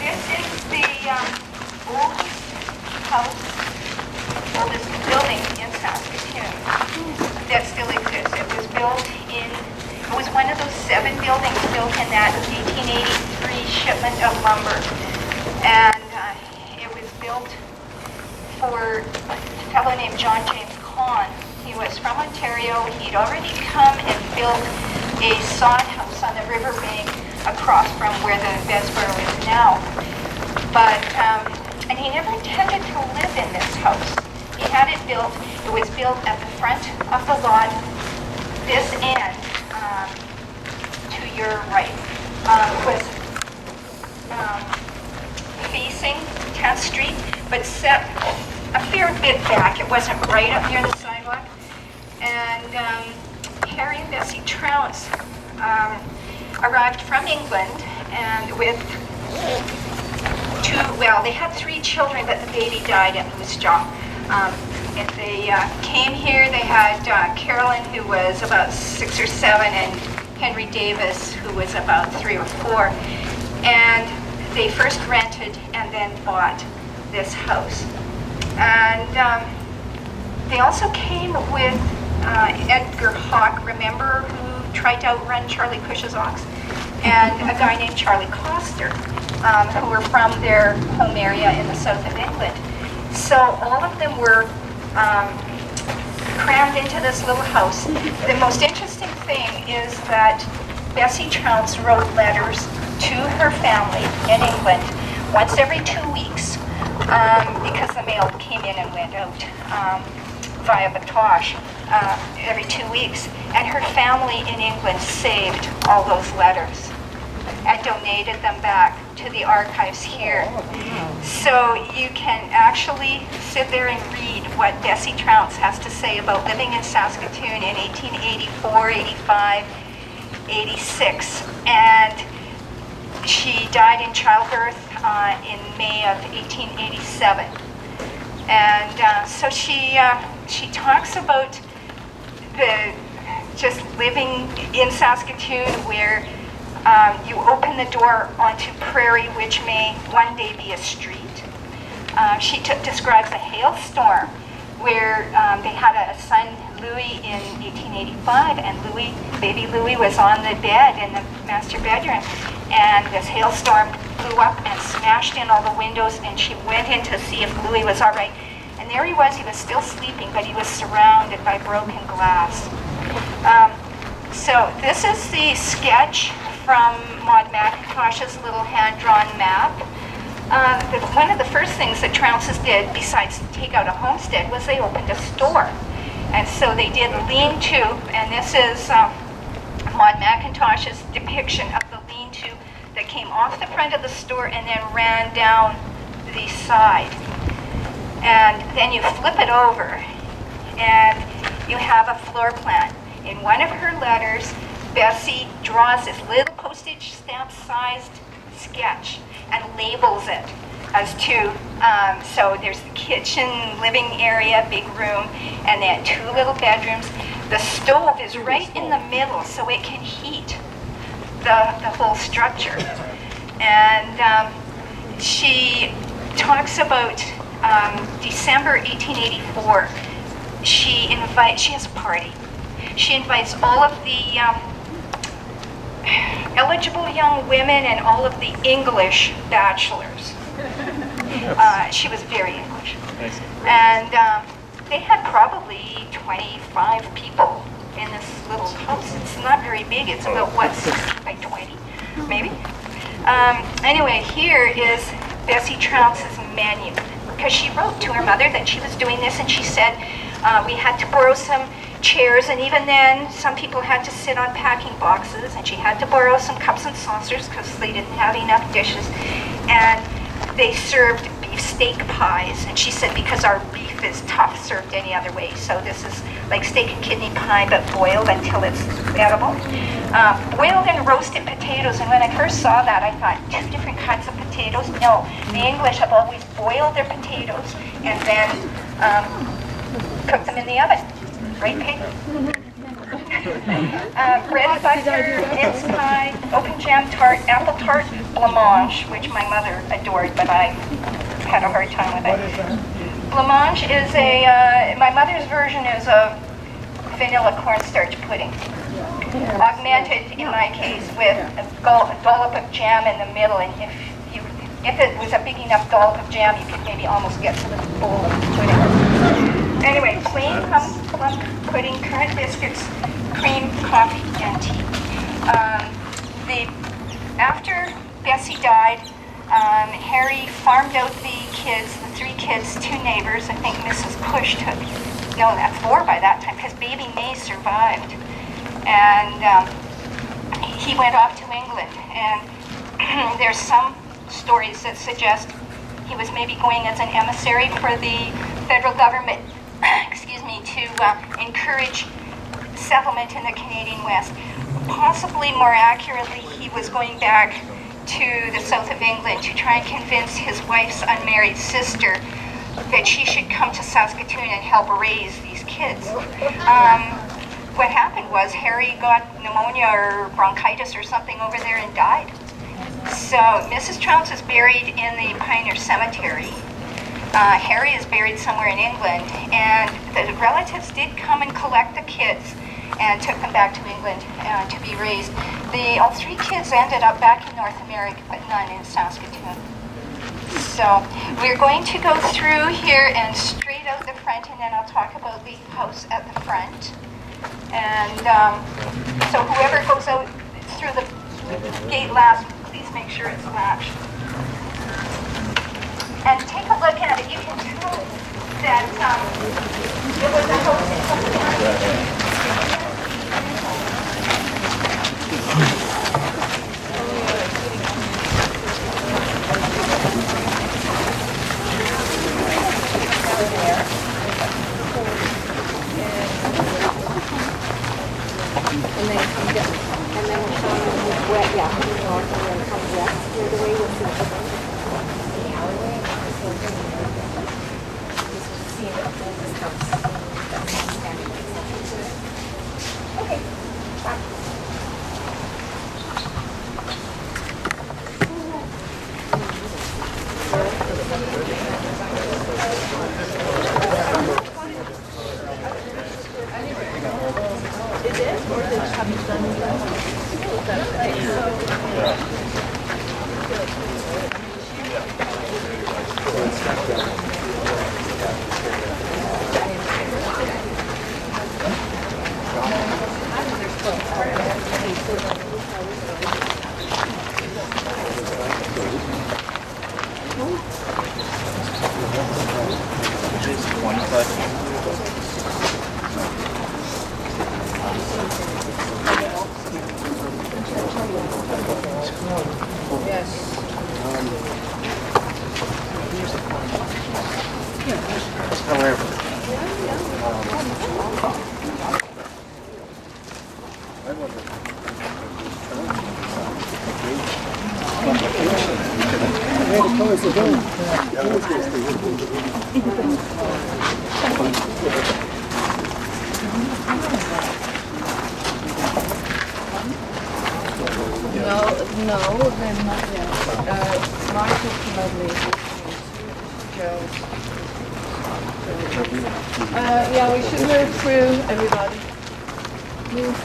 this is the oldest house, oldest building in Saskatoon that still exists. It was built it was one of those 7 buildings built in that 1883 shipment of lumber. And it was built for a fellow named John James Conn. He was from Ontario. He'd already come and built a sod house on the riverbank across from where the Vesborough is now. But, and he never intended to live in this house. He had it built. It was built at the front of the lot, this end, to your right, was facing 10th Street, but set a fair bit back. It wasn't right up near the sidewalk. And Harry and Bessie Trounce arrived from England and with they had 3 children, but the baby died in Moose Jaw. And they came here. They had Carolyn, who was about 6 or 7, and Henry Davis, who was about 3 or 4. And they first rented and then bought this house. And they also came with Edgar Hawk, remember, who tried to outrun Charlie Cush's ox, and a guy named Charlie Coster, who were from their home area in the south of England. So all of them were crammed into this little house. The most interesting thing is that Bessie Trounce wrote letters to her family in England once every 2 weeks because the mail came in and went out via Batoche every 2 weeks. And her family in England saved all those letters and donated them back to the archives here. So you can actually sit there and read what Bessie Trounce has to say about living in Saskatoon in 1884, 85, 86. And she died in childbirth in May of 1887. And so she talks about just living in Saskatoon, where you open the door onto prairie, which may one day be a street. She describes a hailstorm where they had a son, Louis, in 1885, and baby Louis was on the bed in the master bedroom, and this hailstorm blew up and smashed in all the windows, and she went in to see if Louis was all right. And there he was still sleeping, but he was surrounded by broken glass. So this is the sketch from Maud McIntosh's little hand-drawn map. One of the first things that Trounce's did, besides take out a homestead, was they opened a store. And so they did lean-to, and this is Maud McIntosh's depiction of the lean-to that came off the front of the store and then ran down the side. And then you flip it over, and you have a floor plan. In one of her letters, Bessie draws this little postage stamp sized sketch and labels it as to, so there's the kitchen, living area, big room, and then 2 little bedrooms. The stove is right in the middle, so it can heat the whole structure. And she talks about December 1884. She has a party. She invites all of the eligible young women and all of the English bachelors. She was very English. Nice. And they had probably 25 people in this little house. It's not very big. It's about, 16 by 20, maybe? Anyway, here is Bessie Trounce's menu, because she wrote to her mother that she was doing this, and she said, we had to borrow some chairs, and even then some people had to sit on packing boxes, and she had to borrow some cups and saucers because they didn't have enough dishes, and they served beefsteak pies, and she said because our beef is tough served any other way, so this is like steak and kidney pie but boiled until it's edible. Boiled and roasted potatoes, and when I first saw that I thought 2 different kinds of potatoes. No, the English have always boiled their potatoes and then cook them in the oven. Right, Pete? bread butter, mince pie, open jam tart, apple tart, blancmange, which my mother adored, but I had a hard time with it. Blancmange is my mother's version is a vanilla cornstarch pudding, augmented in my case with a dollop of jam in the middle, and if it was a big enough dollop of jam, you could maybe almost get to the bowl of pudding. Anyway, plain plum pudding, currant biscuits, cream, coffee, and tea. After Bessie died, Harry farmed out the kids, the 3 kids, to neighbors. I think Mrs. Cush took, no, that's 4 by that time, because baby May survived. And he went off to England. And there's some stories that suggest he was maybe going as an emissary for the federal government, excuse me, to encourage settlement in the Canadian West. Possibly more accurately, he was going back to the south of England to try and convince his wife's unmarried sister that she should come to Saskatoon and help raise these kids. What happened was Harry got pneumonia or bronchitis or something over there and died. So Mrs. Trounce is buried in the Pioneer Cemetery. Harry is buried somewhere in England, and the relatives did come and collect the kids and took them back to England to be raised. All 3 kids ended up back in North America, but none in Saskatoon. So we're going to go through here and straight out the front, and then I'll talk about the house at the front. And so whoever goes out through the gate last, please make sure it's latched. And take a look at it. You can tell that it was a house in and then come down, and then we'll show you where, yeah, north, and then come west here the way you'll see the alleyway. See the oldest house that's standing right next to it. Okay, bye. Is it? Or is it just having done No, they're not yet. Mark is lovely. Joe. Yeah, we should move through, everybody. Move.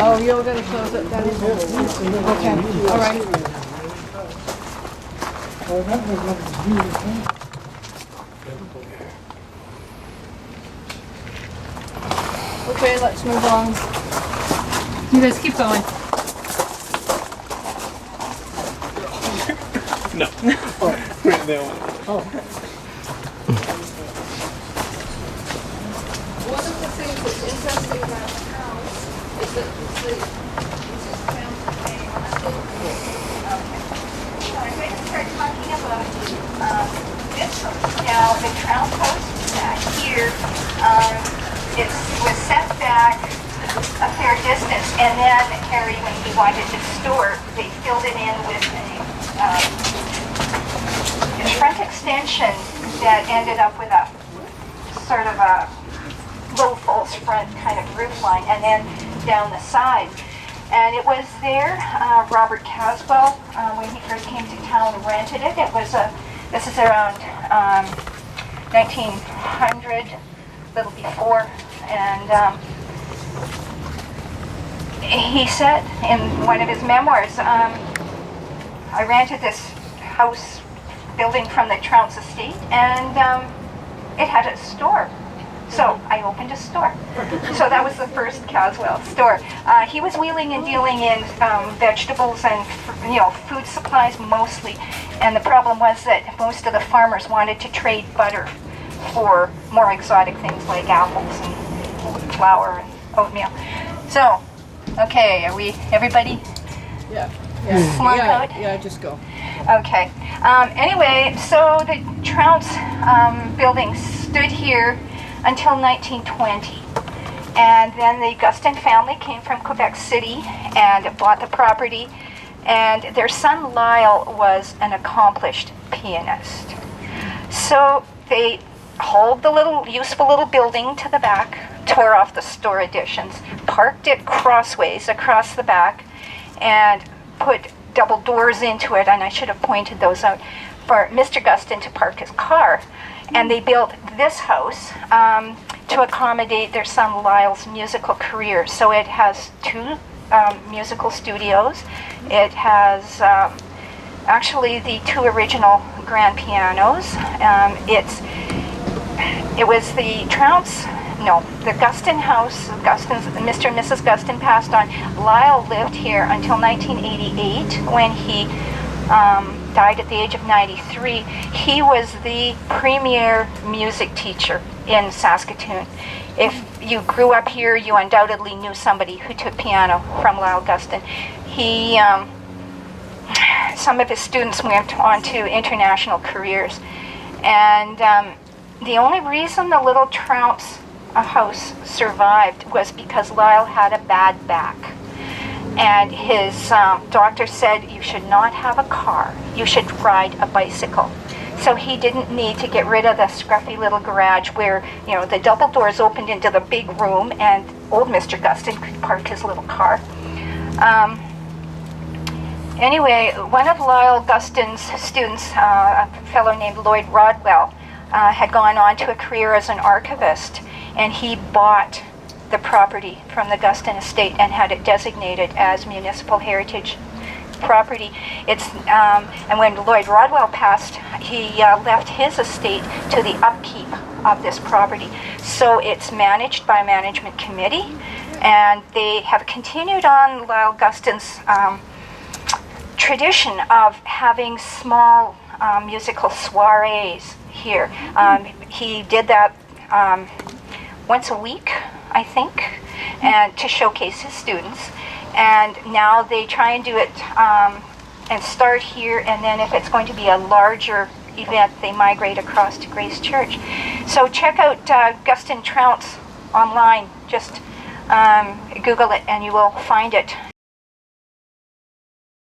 Oh, you're going to close it then? Okay, all right. Okay, let's move on. You guys keep going. No. One of the things that's interesting about the house is that this is So I'm going to start talking about this house. Now, the Trounce house here, it was set back a fair distance, and then Harry, when he wanted to store, they filled it in with a front extension that ended up with a sort of a low false front kind of roof line, and then down the side. And it was there, Robert Caswell, when he first came to town, rented it. It was this is around 1900, a little before, and he said in one of his memoirs, I rented this house building from the Trounce estate, and it had a store. So I opened a store. So that was the first Caswell store. He was wheeling and dealing in vegetables and food supplies mostly. And the problem was that most of the farmers wanted to trade butter for more exotic things like apples and flour and oatmeal. So, okay, are we, everybody? Yeah. Slunk out? Yeah, just go. Okay. Anyway, so the Trounce building stood here until 1920. And then the Gustin family came from Quebec City and bought the property. And their son Lyell was an accomplished pianist. So they hauled the useful little building to the back, tore off the store additions, parked it crossways across the back, and put double doors into it, and I should have pointed those out, for Mr. Gustin to park his car. And they built this house to accommodate their son Lyell's musical career. So it has two musical studios. It has actually the two original grand pianos. It was the Trounce, no, the Gustin house. Mr. and Mrs. Gustin passed on. Lyell lived here until 1988 when he died at the age of 93. He was the premier music teacher in Saskatoon. If you grew up here, you undoubtedly knew somebody who took piano from Lyell Gustin. Some of his students went on to international careers. And the only reason the little Trounce house survived was because Lyell had a bad back. And his doctor said, you should not have a car, you should ride a bicycle. So he didn't need to get rid of the scruffy little garage where, the double doors opened into the big room and old Mr. Gustin could park his little car. Anyway, one of Lyell Gustin's students, a fellow named Lloyd Rodwell, had gone on to a career as an archivist, and he bought the property from the Gustin estate and had it designated as municipal heritage property. And when Lloyd Rodwell passed, he left his estate to the upkeep of this property. So it's managed by a management committee, and they have continued on Lyell Gustin's tradition of having small musical soirees here. He did that once a week, I think, and to showcase his students. And now they try and do it and start here, and then if it's going to be a larger event, they migrate across to Grace Church. So check out Gustin Trounce online. Just Google it and you will find it.